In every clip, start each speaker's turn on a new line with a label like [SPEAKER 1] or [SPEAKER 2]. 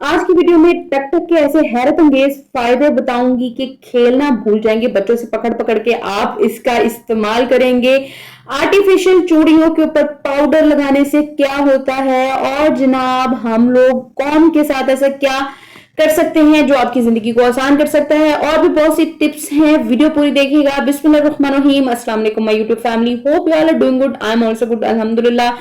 [SPEAKER 1] आज की वीडियो में टक टक के ऐसे हैरत अंगेज फायदे बताऊंगी कि खेलना भूल जाएंगे बच्चों से पकड़ पकड़ के आप इसका इस्तेमाल करेंगे। आर्टिफिशियल चूड़ियों के ऊपर पाउडर लगाने से क्या होता है और जनाब हम लोग कौन के साथ ऐसा क्या कर सकते हैं जो आपकी जिंदगी को आसान कर सकता है, और भी बहुत सी टिप्स हैं। वीडियो पूरी देखिएगा। बिस्मिल्लाहिर्रहमानिर्रहीम। अस्सलाम वालेकुम my YouTube family, hope you all are doing good. I am also good अल्हम्दुलिल्लाह।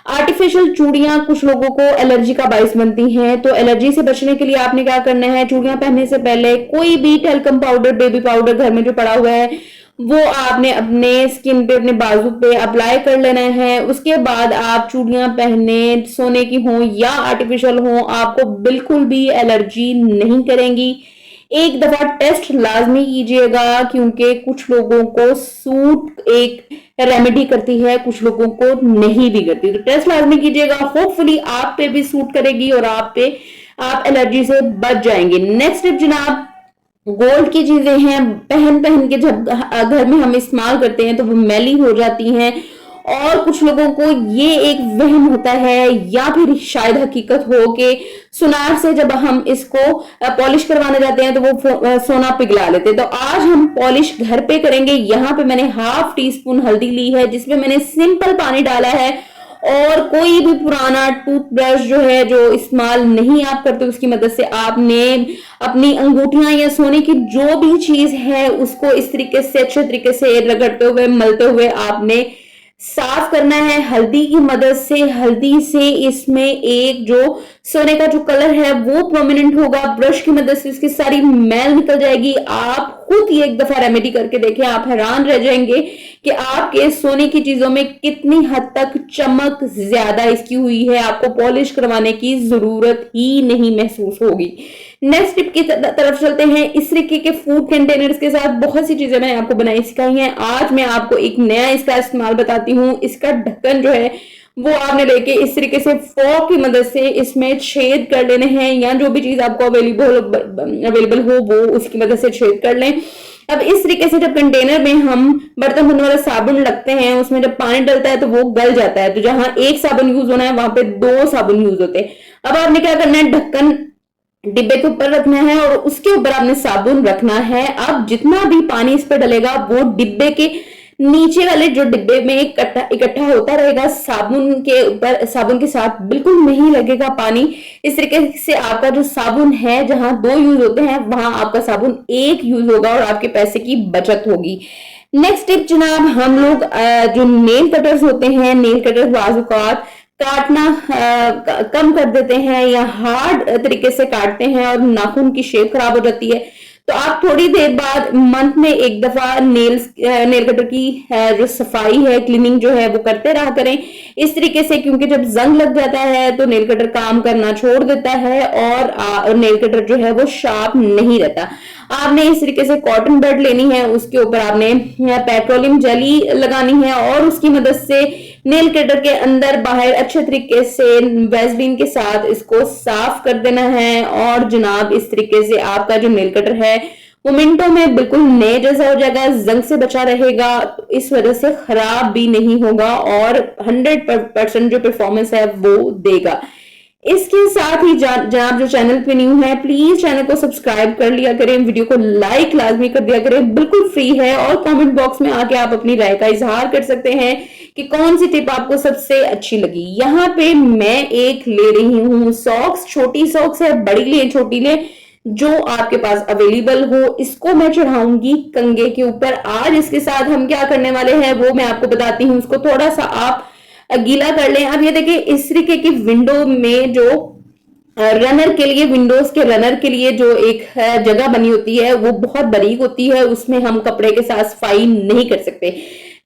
[SPEAKER 1] आर्टिफिशियल चूड़ियां कुछ लोगों को एलर्जी का बाइस बनती हैं, तो एलर्जी से बचने के लिए आपने क्या करना है, चूड़ियां पहनने से पहले कोई भी टेल्कम पाउडर, बेबी पाउडर घर में जो पड़ा हुआ है वो आपने अपने स्किन पे, अपने बाजू पे अप्लाई कर लेना है। उसके बाद आप चूड़ियां पहने, सोने की हो या आर्टिफिशियल हो, आपको बिल्कुल भी एलर्जी नहीं करेंगी। एक दफा टेस्ट लाजमी कीजिएगा, क्योंकि कुछ लोगों को सूट एक रेमेडी करती है, कुछ लोगों को नहीं भी करती। तो टेस्ट लाजमी कीजिएगा, होपफुली आप पे भी सूट करेगी और आप एलर्जी से बच जाएंगे। नेक्स्ट टिप जनाब, गोल्ड की चीजें हैं, पहन पहन के जब घर में हम इस्तेमाल करते हैं तो वो मैली हो जाती हैं, और कुछ लोगों को ये एक वहम होता है या फिर शायद हकीकत हो कि सुनार से जब हम इसको पॉलिश करवाने जाते हैं तो वो सोना पिघला लेते हैं। तो आज हम पॉलिश घर पे करेंगे। यहाँ पे मैंने हाफ टी स्पून हल्दी ली है, जिसमें मैंने सिंपल पानी डाला है, और कोई भी पुराना टूथब्रश जो है, जो इस्तेमाल नहीं आप करते, उसकी मदद से आपने अपनी अंगूठियां या सोने की जो भी चीज है उसको इस तरीके से अच्छे तरीके से रगड़ते हुए, मलते हुए आपने साफ करना है हल्दी की मदद से। हल्दी से इसमें एक जो सोने का जो कलर है वो प्रोमिनेंट होगा। ब्रश की मदद से इसकी सारी मैल निकल जाएगी। आप खुद ये एक दफा रेमेडी करके देखें, आप हैरान रह जाएंगे कि आपके सोने की चीजों में कितनी हद तक चमक ज्यादा इसकी हुई है। आपको पॉलिश करवाने की जरूरत ही नहीं महसूस होगी। नेक्स्ट टिप की तरफ चलते हैं। इस तरीके के फूड कंटेनर्स के साथ बहुत सी चीजें मैंने आपको बनाई सिखाई हैं। आज मैं आपको एक नया इसका इस्तेमाल बताती हूँ। इसका ढक्कन जो है वो आपने लेके इस तरीके से फोर्क की मदद से इसमें छेद कर लेने हैं, या जो भी चीज आपको अवेलेबल हो वो उसकी मदद से छेद कर लें। अब इस तरीके से जब कंटेनर में हम बर्तन धोने वाला साबुन लगते हैं, उसमें जब पानी डलता है तो वो गल जाता है। तो जहां एक साबुन यूज होना है वहां पे दो साबुन यूज होते हैं। अब आपने क्या करना है, ढक्कन डिब्बे के ऊपर रखना है और उसके ऊपर आपने साबुन रखना है। अब जितना भी पानी इस पर डलेगा वो डिब्बे के नीचे वाले जो डिब्बे में इकट्ठा होता रहेगा। साबुन के ऊपर, साबुन के साथ बिल्कुल नहीं लगेगा पानी। इस तरीके से आपका जो साबुन है, जहां दो यूज होते हैं वहां आपका साबुन एक यूज होगा और आपके पैसे की बचत होगी। नेक्स्ट टिप जनाब, हम लोग जो नेल कटर्स होते हैं, नेल कटर बाजुकात काटना कम कर देते हैं या हार्ड तरीके से काटते हैं और नाखून की शेप खराब हो जाती है। तो आप थोड़ी देर बाद मंथ में एक दफा नेल कटर की जो सफाई है, क्लीनिंग जो है वो करते रहा करें इस तरीके से, क्योंकि जब जंग लग जाता है तो नेल कटर काम करना छोड़ देता है और नेल कटर जो है वो शार्प नहीं रहता। आपने इस तरीके से कॉटन बड लेनी है, उसके ऊपर आपने पेट्रोलियम जेली लगानी है और उसकी मदद से नेल कटर के अंदर बाहर अच्छे तरीके से वैसलीन के साथ इसको साफ कर देना है। और जनाब इस तरीके से आपका जो नेल कटर है वो मिनटों में बिल्कुल नए जैसा हो जाएगा, जंग से बचा रहेगा, इस वजह से खराब भी नहीं होगा और 100% जो परफॉर्मेंस है वो देगा। इसके साथ ही जनाब जो चैनल पे न्यू है, प्लीज चैनल को सब्सक्राइब कर लिया करें, वीडियो को लाइक लाजमी कर दिया करें, बिल्कुल फ्री है। और कमेंट बॉक्स में आके आप अपनी राय का इजहार कर सकते हैं कि कौन सी टिप आपको सबसे अच्छी लगी। यहाँ पे मैं एक ले रही हूँ सॉक्स, छोटी सॉक्स है, बड़ी ले छोटी ले, जो आपके पास अवेलेबल हो। इसको मैं चढ़ाऊंगी कंगे के ऊपर। आज इसके साथ हम क्या करने वाले हैं वो मैं आपको बताती हूँ। उसको थोड़ा सा आप गीला कर लें। अब ये देखिए, इस तरीके की विंडो में जो रनर के लिए, विंडोज के रनर के लिए जो एक जगह बनी होती है वो बहुत बारीक होती है, उसमें हम कपड़े के साथ सफाई नहीं कर सकते।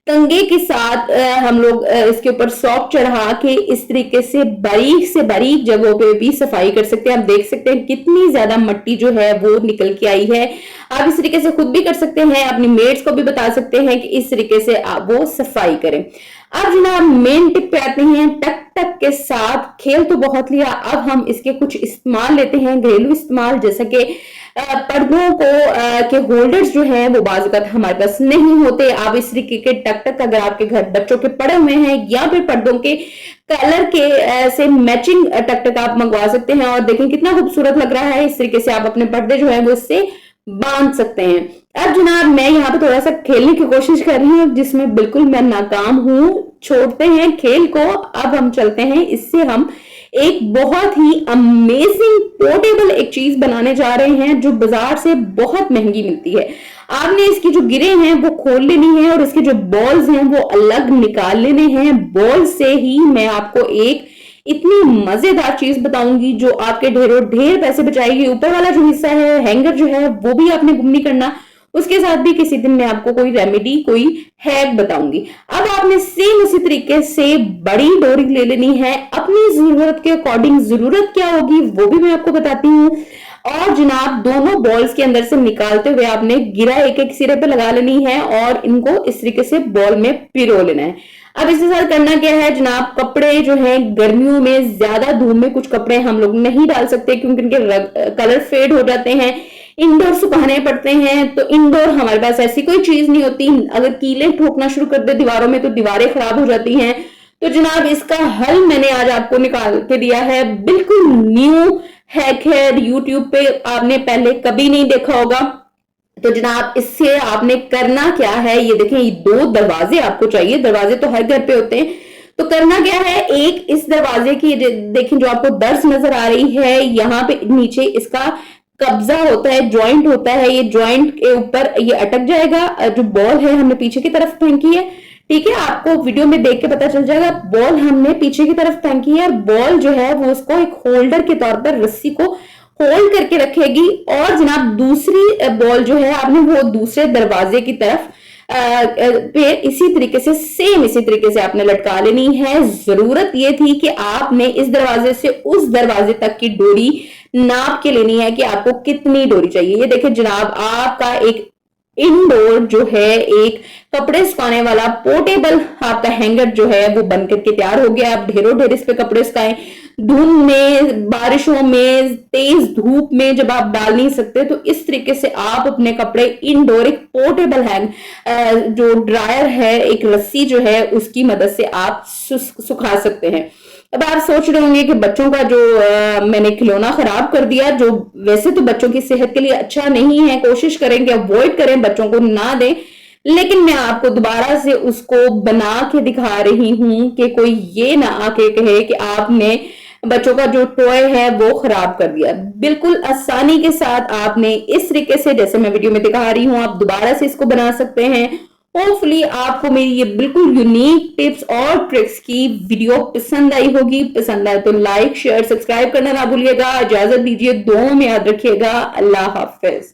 [SPEAKER 1] कंगे के साथ हम लोग इसके ऊपर सॉफ्ट चढ़ा के इस तरीके से बारीक जगहों पे भी सफाई कर सकते हैं। आप देख सकते हैं कितनी ज्यादा मिट्टी जो है वो निकल के आई है। आप इस तरीके से खुद भी कर सकते हैं, अपनी मेट्स को भी बता सकते हैं कि इस तरीके से आप वो सफाई करें। अब जनाब मेन टिप पे आते हैं। टक टक के साथ खेल तो बहुत लिया, अब हम इसके कुछ इस्तेमाल लेते हैं, घरेलू इस्तेमाल, जैसे कि पर्दों को के होल्डर्स जो हैं वो बाज़ औक़ात हमारे पास नहीं होते। आप इस तरीके के टक-टक अगर आपके घर बच्चों के पड़े हुए हैं या फिर पर्दों के कलर के से मैचिंग टक-टक आप मंगवा सकते हैं और देखें कितना खूबसूरत लग रहा है। इस तरीके से आप अपने पर्दे जो है वो इससे बांध सकते हैं। अब जनाब मैं यहाँ पे थोड़ा सा खेलने की कोशिश कर रही हूँ जिसमें बिल्कुल मैं नाकाम हूँ। छोड़ते हैं खेल को, अब हम चलते हैं, इससे हम एक बहुत ही अमेजिंग पोर्टेबल एक चीज बनाने जा रहे हैं जो बाजार से बहुत महंगी मिलती है। आपने इसकी जो गिरे हैं वो खोल लेनी है और इसके जो बॉल्स हैं वो अलग निकाल लेने हैं। बॉल से ही मैं आपको एक इतनी मजेदार चीज बताऊंगी जो आपके ढेरों ढेर पैसे बचाएगी। ऊपर वाला जो हिस्सा है, हैंगर जो है, वो भी आपने गुम नहीं करना। उसके साथ भी किसी दिन मैं आपको कोई रेमेडी, कोई हैक बताऊंगी। अब आपने सेम उसी तरीके से बड़ी डोरी ले लेनी है अपनी जरूरत के अकॉर्डिंग। जरूरत क्या होगी वो भी मैं आपको बताती हूँ। और जनाब दोनों बॉल्स के अंदर से निकालते हुए आपने गिरा एक एक सिरे पे लगा लेनी है और इनको इस तरीके से बॉल में पिरो लेना है। अब इसके साथ करना क्या है जनाब, कपड़े जो हैं गर्मियों में ज्यादा धूप में कुछ कपड़े हम लोग नहीं डाल सकते क्योंकि इनके कलर फेड हो जाते हैं, इंडोर सुखाने पड़ते हैं। तो इंडोर हमारे पास ऐसी कोई चीज नहीं होती। अगर कीले ठोकना शुरू कर दे दीवारों में तो दीवारें खराब हो जाती हैं। तो जनाब इसका हल मैंने आज आपको निकाल के दिया है। बिल्कुल न्यू हैक है, यूट्यूब पे आपने पहले कभी नहीं देखा होगा। तो जनाब इससे आपने करना क्या है, ये देखें, ये दो दरवाजे आपको चाहिए। दरवाजे तो हर घर पे होते हैं। तो करना क्या है, एक इस दरवाजे की देखें जो आपको दर्ज नजर आ रही है, यहाँ पे नीचे इसका कब्जा होता है, जॉइंट होता है। ये जॉइंट के ऊपर ये अटक जाएगा। जो बॉल है हमने पीछे की तरफ फेंकी है, ठीक है, आपको वीडियो में देख के पता चल जाएगा। बॉल हमने पीछे की तरफ फेंकी है और बॉल जो है वो उसको एक होल्डर के तौर पर रस्सी को होल्ड करके रखेगी। और जनाब दूसरी बॉल जो है आपने वो दूसरे दरवाजे की तरफ पे इसी तरीके से सेम इसी तरीके से आपने लटका लेनी है। जरूरत ये थी कि आपने इस दरवाजे से उस दरवाजे तक की डोरी नाप के लेनी है कि आपको कितनी डोरी चाहिए। ये देखिए जनाब आपका एक इंडोर जो है एक कपड़े सुखाने वाला पोर्टेबल आपका हैंगर जो है वो बनकर के तैयार हो गया। आप ढेरों ढेर इस पे कपड़े सुखाएं। धुंध में, बारिशों में, तेज धूप में जब आप डाल नहीं सकते तो इस तरीके से आप अपने कपड़े इंडोर एक पोर्टेबल हैंग जो ड्रायर है, एक रस्सी जो है उसकी मदद से आप सुखा सकते हैं। अब आप सोच रहे होंगे कि बच्चों का जो मैंने खिलौना खराब कर दिया, जो वैसे तो बच्चों की सेहत के लिए अच्छा नहीं है, कोशिश करें कि अवॉइड करें, बच्चों को ना दें। लेकिन मैं आपको दोबारा से उसको बना के दिखा रही हूं कि कोई ये ना आके कहे कि आपने बच्चों का जो टॉय है वो खराब कर दिया। बिल्कुल आसानी के साथ आपने इस तरीके से, जैसे मैं वीडियो में दिखा रही हूं, आप दोबारा से इसको बना सकते हैं। होपफुली आपको मेरी ये बिल्कुल यूनिक टिप्स और ट्रिक्स की वीडियो पसंद आई होगी। पसंद आए तो लाइक, शेयर, सब्सक्राइब करना ना भूलिएगा। इजाजत दीजिए, दुआओं में याद रखिएगा। अल्लाह हाफिज।